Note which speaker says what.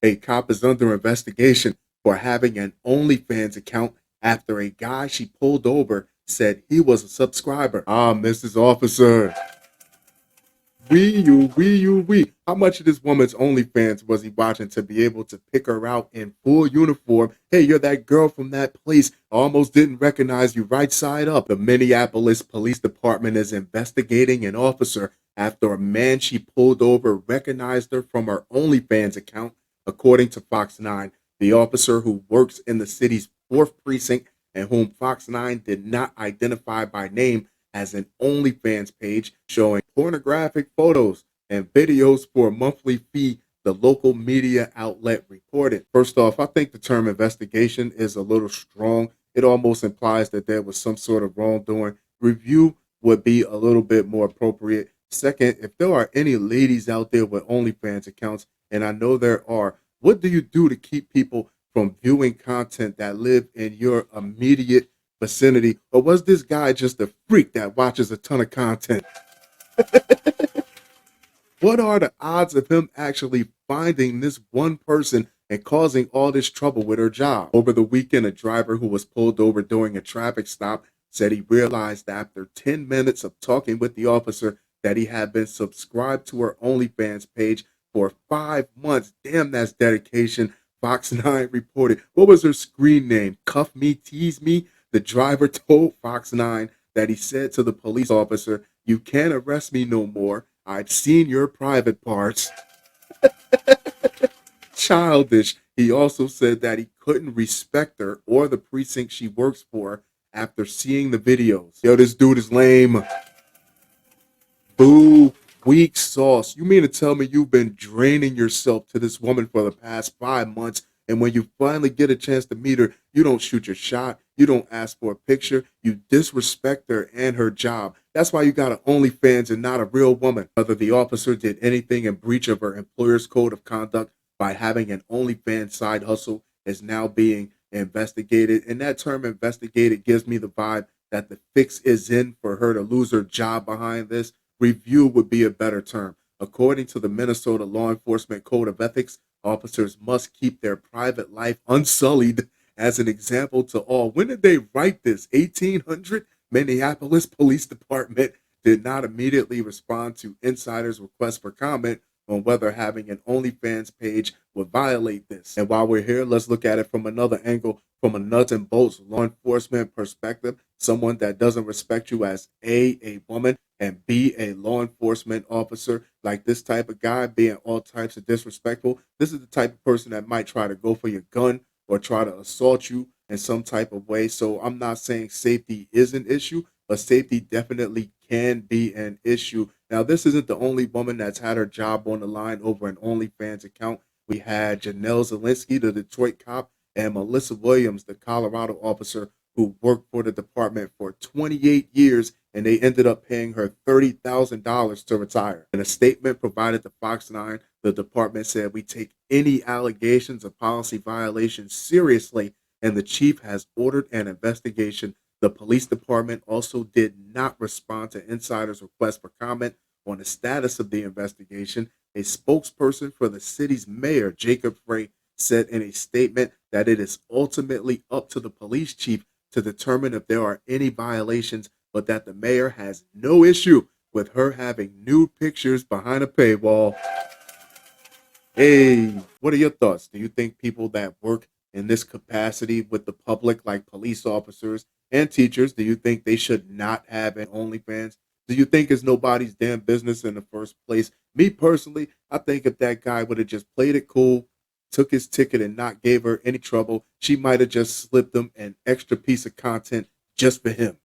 Speaker 1: A cop is under investigation for having an OnlyFans account after a guy she pulled over said he was a subscriber. Ah, Mrs. Officer. Wee. How much of this woman's OnlyFans was he watching to be able to pick her out in full uniform? Hey, you're that girl from that place. I almost didn't recognize you right side up. The Minneapolis Police Department is investigating an officer after a man she pulled over recognized her from her OnlyFans account, according to Fox 9. The officer, who works in the city's 4th precinct and whom Fox 9 did not identify by name, has an OnlyFans page showing pornographic photos and videos for a monthly fee, the local media outlet reported. First off, I think the term investigation is a little strong. It almost implies that there was some sort of wrongdoing. Review would be a little bit more appropriate. Second, if there are any ladies out there with OnlyFans accounts, and I know there are, what do you do to keep people from viewing content that live in your immediate vicinity? Or was this guy just a freak that watches a ton of content? What are the odds of him actually finding this one person and causing all this trouble with her job? Over the weekend, a driver who was pulled over during a traffic stop said he realized after 10 minutes of talking with the officer that he had been subscribed to her OnlyFans page for 5 months. Damn, that's dedication. Fox 9 reported. What was her screen name? Cuff Me, Tease Me? The driver told Fox 9 that he said to the police officer, "You can't arrest me no more. I've seen your private parts." Childish. He also said that he couldn't respect her or the precinct she works for after seeing the videos. Yo, this dude is lame. Boo. Weak sauce. You mean to tell me you've been draining yourself to this woman for the past 5 months, and when you finally get a chance to meet her, you don't shoot your shot, you don't ask for a picture, you disrespect her and her job. That's why you got an OnlyFans and not a real woman. Whether the officer did anything in breach of her employer's code of conduct by having an OnlyFans side hustle is now being investigated. And that term investigated gives me the vibe that the fix is in for her to lose her job behind this. Review would be a better term. According to the Minnesota Law Enforcement Code of Ethics, officers must keep their private life unsullied. As an example to all, when did they write this? 1800? Minneapolis Police Department did not immediately respond to insiders' request for comment on whether having an OnlyFans page would violate this. And while we're here, let's look at it from another angle, from a nuts and bolts law enforcement perspective. Someone that doesn't respect you as a woman, and B, a law enforcement officer, like this type of guy being all types of disrespectful. This is the type of person that might try to go for your gun or try to assault you in some type of way. So I'm not saying safety is an issue, but safety definitely can be an issue. Now, this isn't the only woman that's had her job on the line over an OnlyFans account. We had Janelle Zelinsky, the Detroit cop, and Melissa Williams, the Colorado officer who worked for the department for 28 years, and they ended up paying her $30,000 to retire. In a statement provided to Fox 9, the department said, "We take any allegations of policy violations seriously, and the chief has ordered an investigation." The police department also did not respond to insiders' request for comment on the status of the investigation. A spokesperson for the city's mayor, Jacob Frey, said in a statement that it is ultimately up to the police chief to determine if there are any violations, but that the mayor has no issue with her having nude pictures behind a paywall. Hey, what are your thoughts? Do you think people that work in this capacity with the public, like police officers and teachers, do you think they should not have an OnlyFans? Do you think it's nobody's damn business in the first place? Me personally, I think if that guy would have just played it cool, took his ticket and not gave her any trouble, she might have just slipped him an extra piece of content just for him.